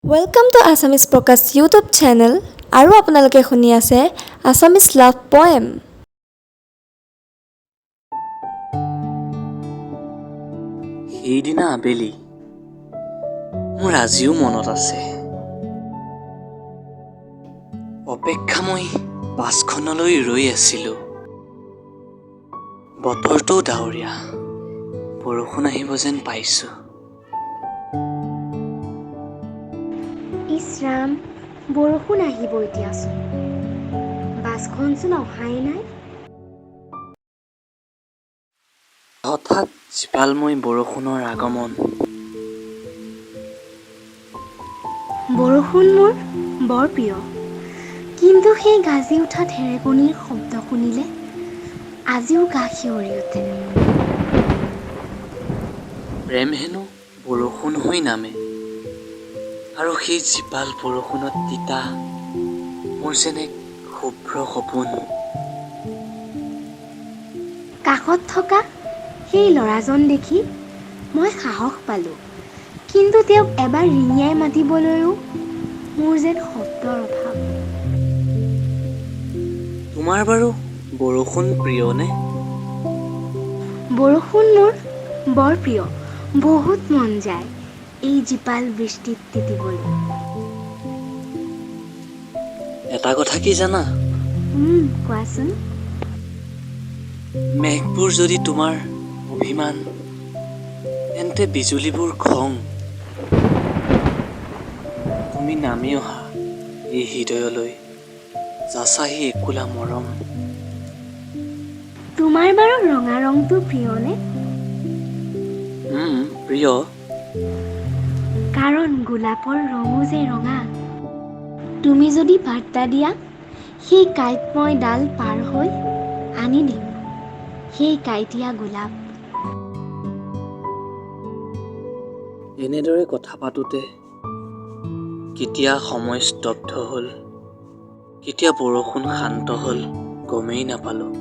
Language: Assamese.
Welcome to Assamese Prakash YouTube channel আৰু আপোনালোকে শুনি আছে Assamese Love Poem। সেইদিনা আবেলি মোৰ আজিও মনত আছে। অপেক্ষাময় বাছখনলৈ ৰৈ আছিলোঁ। বতৰটো ডাৱৰীয়া, বৰষুণ আহিব যেন পাইছোঁ। ইছৰাম, বৰষুণ আহিব এতিয়াচোন। বাছখনচোন অহাই নাই। হঠাৎ জীপালময় বৰষুণৰ আগমন। বৰষুণ মোৰ বৰ প্ৰিয়, কিন্তু সেই গাজি উঠা ঢেৰেকনিৰ শব্দ শুনিলে আজিও গা শিয়ৰি উঠে। প্ৰেম হেনো বৰষুণ হৈ নামে, আৰু সেই জীপাল বৰষুণত তিতা মোৰ যেন এক শুভ্ৰ সপোন। কাষত থকা সেই ল'ৰাজন দেখি মই সাহস পালোঁ, কিন্তু তেওঁক এবাৰ ৰিঙিয়াই মাতিবলৈও মোৰ যেন শব্দৰ অভাৱ। তোমাৰ বাৰু বৰষুণ প্ৰিয়নে? বৰষুণ মোৰ বৰ প্ৰিয়, বহুত মন যায় এই জীপাল বৃষ্টিত তিতিবলৈ। এটা কথা কি জানা? কোৱাচোন। মেঘবোৰ যদি তোমাৰ অভিমান, তেন্তে বিজুলীবোৰ খং। তুমি নামি অহা এই হৃদয়লৈ, যাচাহি একোলা মৰম। তোমাৰ বাৰু ৰঙা ৰংটো প্ৰিয়নে? প্ৰিয়। কাৰণ গোলাপৰ ৰঙো যে ৰঙা। তুমি যদি বাৰ্তা দিয়া, সেই কাঁইটময় ডাল পাৰ হৈ আনি দিম সেই কাঁইটীয়া গোলাপ। এনেদৰে কথা পাতোতে কেতিয়া সময় স্তব্ধ হ'ল, কেতিয়া বৰষুণ শান্ত হ'ল, গমেই নাপালোঁ।